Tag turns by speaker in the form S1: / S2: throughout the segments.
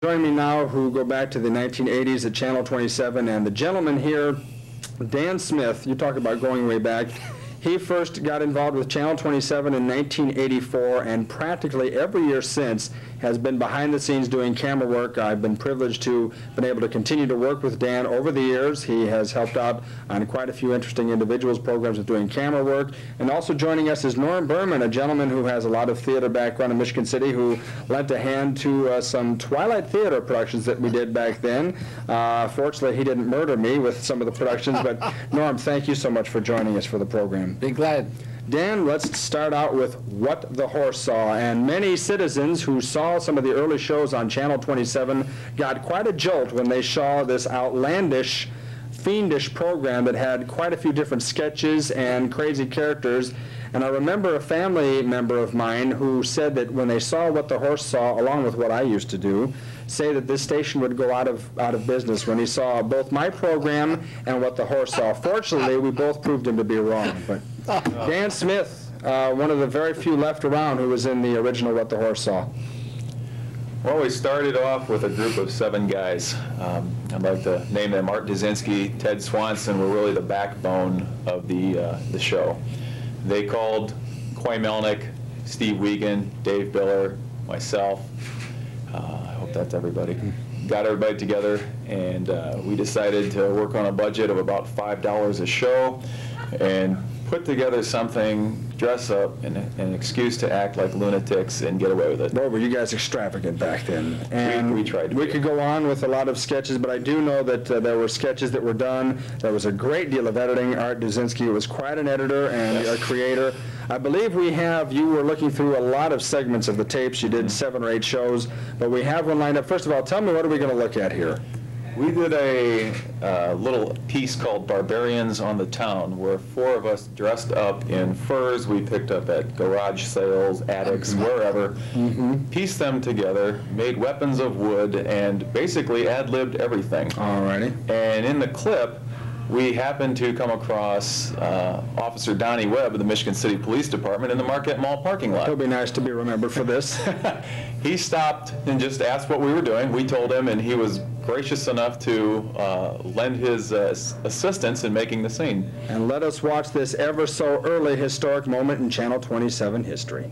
S1: Join me now who go back to the 1980s at Channel 27, and the gentleman here, Dan Smith, you talk about going way back. He first got involved with Channel 27 in 1984, and practically every year since has been behind the scenes doing camera work. I've been privileged to been able to continue to work with Dan over the years. He has helped out on quite a few interesting individuals programs with doing camera work. And also joining us is Norm Berman, a gentleman who has a lot of theater background in Michigan City, who lent a hand to some Twilight Theater productions that we did back then. Fortunately, he didn't murder me with some of the productions, but Norm, thank you so much for joining us for the program.
S2: Be glad.
S1: Dan, let's start out with What the Horse Saw. And many citizens who saw some of the early shows on Channel 27 got quite a jolt when they saw this outlandish, fiendish program that had quite a few different sketches and crazy characters. And I remember a family member of mine who said that when they saw What the Horse Saw, along with what I used to do, say that this station would go out of business when he saw both my program and What the Horse Saw. Fortunately, we both proved him to be wrong. But Dan Smith, one of the very few left around who was in the original What the Horse Saw.
S3: Well, we started off with a group of 7 guys. I'd like to name them Art Dzinski, Ted Swanson were really the backbone of the show. They called Coy Melnick, Steve Wiegand, Dave Biller, myself. I hope that's everybody. Got everybody together, and we decided to work on a budget of about $5 a show and put together something, dress up, and an excuse to act like lunatics and get away with it.
S1: Boy, were you guys extravagant back then. And
S3: we tried to
S1: we could go on with a lot of sketches, but I do know that there were sketches that were done. There was a great deal of editing. Art Dzinski was quite an editor and a creator. I believe we have, you were looking through a lot of segments of the tapes. You did 7 or 8 shows, but we have one lined up. First of all, tell me, what are we going to look at here?
S3: We did a little piece called Barbarians on the Town, where 4 of us dressed up in furs we picked up at garage sales, attics, wherever, pieced them together, made weapons of wood, and basically ad-libbed everything.
S1: Alrighty.
S3: And in the clip, we happened to come across Officer Donnie Webb of the Michigan City Police Department in the Marquette Mall parking lot.
S1: It'll be nice to be remembered for this.
S3: He stopped and just asked what we were doing. We told him, and he was gracious enough to lend his assistance in making the scene.
S1: And let us watch this ever so early historic moment in Channel 27 history.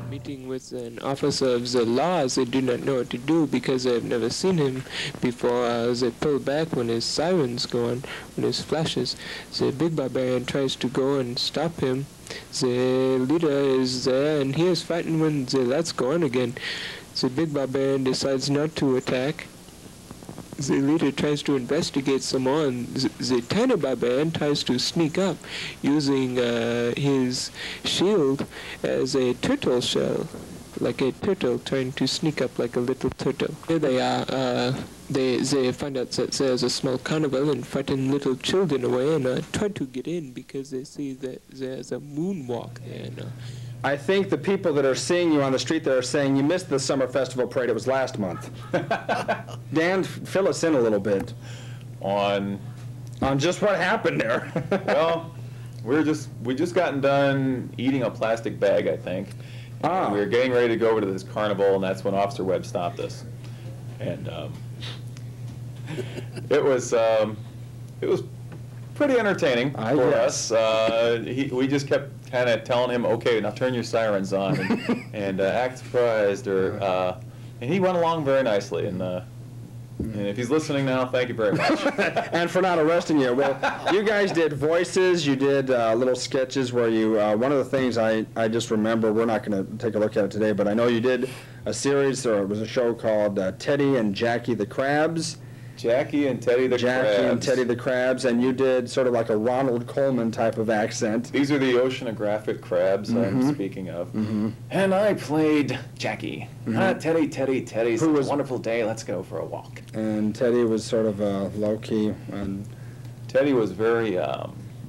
S4: Meeting with an officer of the laws, they do not know what to do because they have never seen him before. They pull back when his sirens go on, when his flashes. The big barbarian tries to go and stop him. The leader is there and he is fighting when the lights go on again. The big barbarian decides not to attack. The leader tries to investigate some more, and the tiny barbarian tries to sneak up using his shield as a turtle shell, like a turtle trying to sneak up like a little turtle. Here they are. They find out that there's a small carnival and frighten little children away and try to get in because they see that there's a moonwalk there.
S1: I think the people that are seeing you on the street there are saying you missed the Summer Festival Parade. It was last month. Dan, fill us in a little bit.
S3: On
S1: just what happened there.
S3: Well, we just gotten done eating a plastic bag, I think. We were getting ready to go over to this carnival, and that's when Officer Webb stopped us. And it was pretty entertaining for us. We just kept kind of telling him, okay, now turn your sirens on and act surprised, and he went along very nicely. And if he's listening now, thank you very much.
S1: And for not arresting you. Well, you guys did voices, you did little sketches where you, one of the things I just remember, we're not going to take a look at it today, but I know you did a series, or it was a show called Teddy and Jackie the Crabs.
S3: Jackie and Teddy the Crabs.
S1: Jackie and Teddy the Crabs, and you did sort of like a Ronald Coleman type of accent.
S3: These are the oceanographic crabs I'm speaking of. And I played Jackie. Teddy's a wonderful day, let's go for a walk.
S1: And Teddy was sort of low-key. And
S3: Teddy was very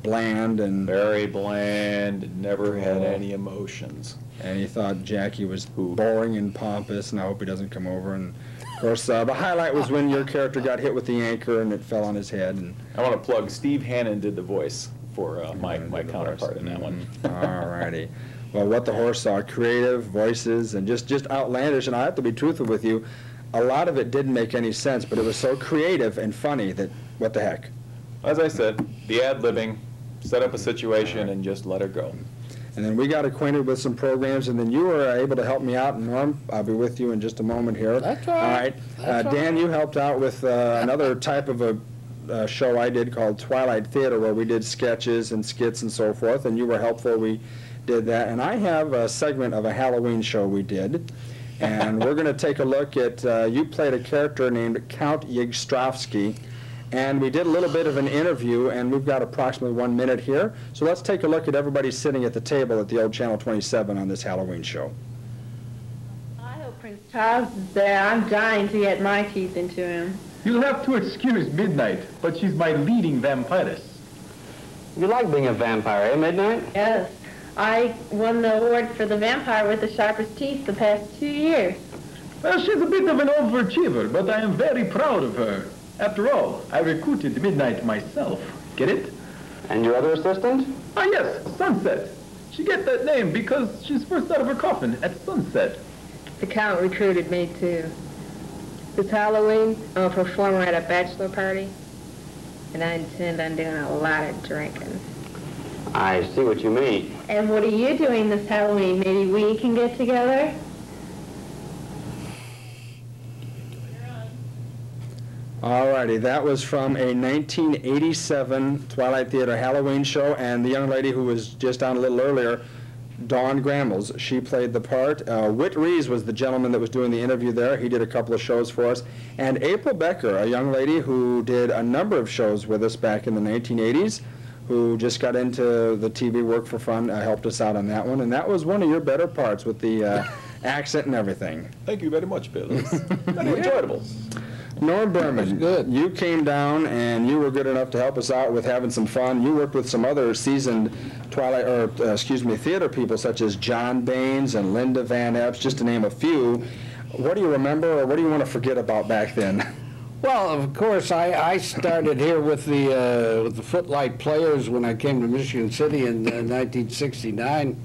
S1: bland and
S3: very bland, never had any emotions.
S1: And he thought Jackie was boring and pompous, and I hope he doesn't come over. And of course, the highlight was when your character got hit with the anchor and it fell on his head. And
S3: I want to plug Steve Hannon did the voice for my counterpart in that one.
S1: All righty. Well, What the Horse Saw, creative voices and just outlandish. And I have to be truthful with you, a lot of it didn't make any sense, but it was so creative and funny that what the heck.
S3: As I said, the ad-libbing, set up a situation and just let her go.
S1: And then we got acquainted with some programs, and then you were able to help me out. And Norm, I'll be with you in just a moment here.
S2: That's all right.
S1: Dan, you helped out with another type of a show I did called Twilight Theater, where we did sketches and skits and so forth, and you were helpful. We did that. And I have a segment of a Halloween show we did, and we're going to take a look at, you played a character named Count Yggdrasky. And we did a little bit of an interview, and we've got approximately 1 minute here. So let's take a look at everybody sitting at the table at the old Channel 27 on this Halloween show.
S5: I hope Prince Charles is there. I'm dying to get my teeth into him.
S6: You'll have to excuse Midnight, but she's my leading vampiress.
S2: You like being a vampire, eh, Midnight?
S5: Yes. I won the award for the vampire with the sharpest teeth the past 2 years.
S6: Well, she's a bit of an overachiever, but I am very proud of her. After all, I recruited Midnight myself. Get it?
S2: And your other assistant?
S6: Ah, yes, Sunset. She gets that name because she's first out of her coffin at sunset.
S5: The Count recruited me, too. This Halloween, I'm a performer at a bachelor party, and I intend on doing a lot of drinking.
S2: I see what you mean.
S5: And what are you doing this Halloween? Maybe we can get together?
S1: Alrighty, that was from a 1987 Twilight Theater Halloween show, and the young lady who was just on a little earlier, Dawn Gramels, she played the part. Whit Rees was the gentleman that was doing the interview there. He did a couple of shows for us. And April Becker, a young lady who did a number of shows with us back in the 1980s, who just got into the TV work for fun, helped us out on that one. And that was one of your better parts with the accent and everything.
S3: Thank you very much, Bill. It was very enjoyable.
S1: Norm Berman, you came down and you were good enough to help us out with having some fun. You worked with some other seasoned theater people such as John Baines and Linda Van Epps, just to name a few. What do you remember, or what do you want to forget about back then?
S2: Well, of course, I started here with the Footlight Players when I came to Michigan City in 1969,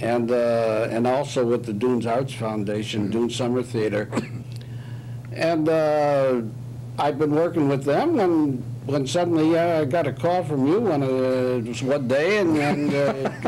S2: and also with the Dunes Arts Foundation, Dunes Summer Theater. And I've been working with them when suddenly I got a call from you one day, and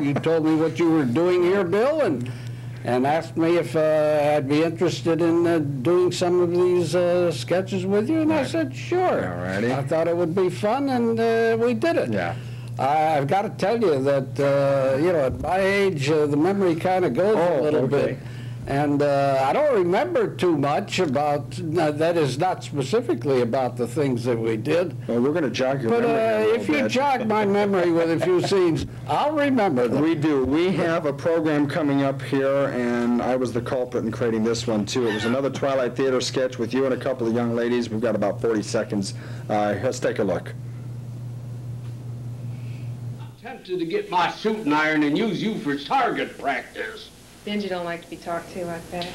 S2: you told me what you were doing here, Bill, and asked me if I'd be interested in doing some of these sketches with you, and I said sure.
S1: Alrighty.
S2: I thought it would be fun, and we did it.
S1: Yeah.
S2: I've got to tell you that at my age the memory kind of goes a little bit. And I don't remember too much about, that is not specifically about the things that we did.
S1: Well, we're going to jog your
S2: But
S1: memory a little
S2: if you
S1: bit.
S2: jog my memory with a few scenes, I'll remember them.
S1: We do. We have a program coming up here, and I was the culprit in creating this one, too. It was another Twilight Theater sketch with you and a couple of young ladies. We've got about 40 seconds. Let's take a look.
S7: I'm tempted to get my shooting iron and use you for target practice.
S5: Benji don't like to be talked to like that.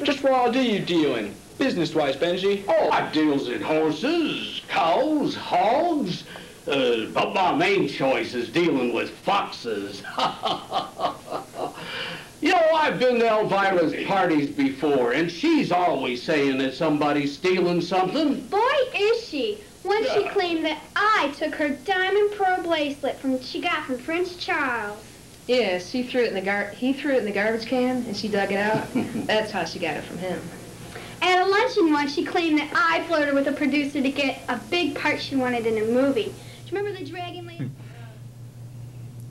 S8: Just what all do you deal in? Business-wise, Benji?
S7: Oh, I deals in horses, cows, hogs, but my main choice is dealing with foxes. You know, I've been to Elvira's parties before, and she's always saying that somebody's stealing something.
S9: Boy, is she. Once she claimed that I took her diamond pearl bracelet she got from Prince Charles.
S5: Yeah, she threw it in he threw it in the garbage can, and she dug it out. That's how she got it from him.
S9: At a luncheon once, she claimed that I flirted with a producer to get a big part she wanted in a movie. Do you remember the Dragon Lady?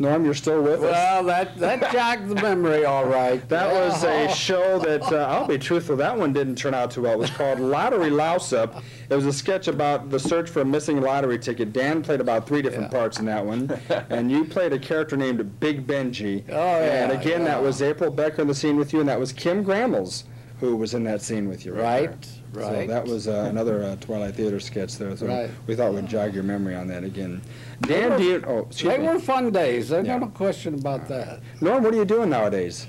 S1: Norm, you're still with us?
S2: Well, that jogged the memory all right.
S1: That was a show that, I'll be truthful, that one didn't turn out too well. It was called Lottery Louse-Up. It was a sketch about the search for a missing lottery ticket. Dan played about 3 different parts in that one. And you played a character named Big Benji.
S2: Oh, yeah.
S1: And again, that was April Becker in the scene with you, and that was Kim Gramels who was in that scene with you.
S2: Right.
S1: So that was another Twilight Theater sketch there. So we thought we'd jog your memory on that again. Dan,
S2: they were fun days. There's no question about that.
S1: Norm, what are you doing nowadays?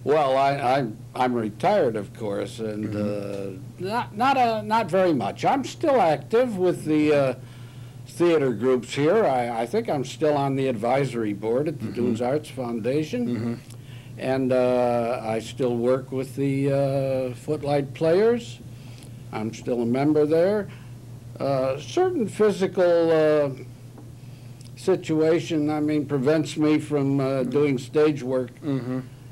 S2: Well, I'm retired, of course, and not very much. I'm still active with the theater groups here. I think I'm still on the advisory board at the Dunes Arts Foundation. And I still work with the Footlight Players. I'm still a member there. Certain physical situation, I mean, prevents me from doing stage work.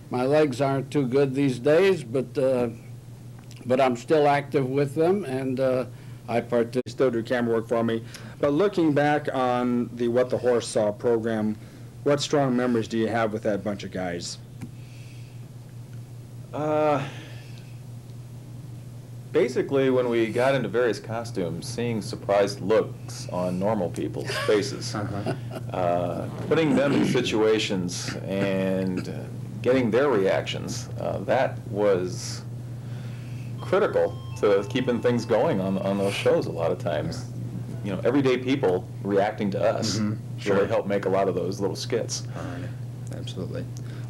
S2: My legs aren't too good these days, but I'm still active with them, and I participate.
S1: Still do camera work for me. But looking back on the What the Horse Saw program, what strong memories do you have with that bunch of guys?
S3: Basically, when we got into various costumes, seeing surprised looks on normal people's faces, putting them in situations and getting their reactions, that was critical to keeping things going on those shows a lot of times. You know, everyday people reacting to us really helped make a lot of those little skits.
S1: All right. Absolutely.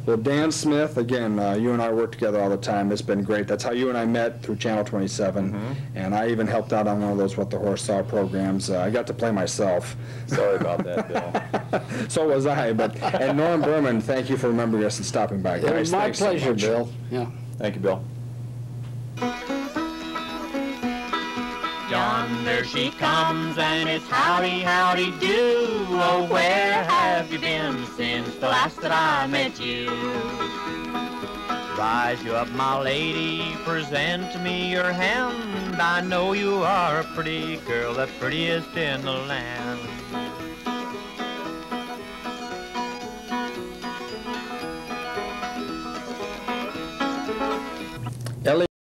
S1: Well, Dan Smith, again, you and I work together all the time. It's been great. That's how you and I met, through Channel 27. And I even helped out on one of those What the Horse Saw programs. I got to play myself.
S3: Sorry about that, Bill.
S1: So was I. And Norm Berman, thank you for remembering us and stopping by.
S2: It was my pleasure, Bill. Yeah.
S3: Thank you, Bill.
S10: Yonder she comes, and it's howdy, howdy do. Oh, where have you been since the last that I met you? Rise you up, my lady, present me your hand. I know you are a pretty girl, the prettiest in the land.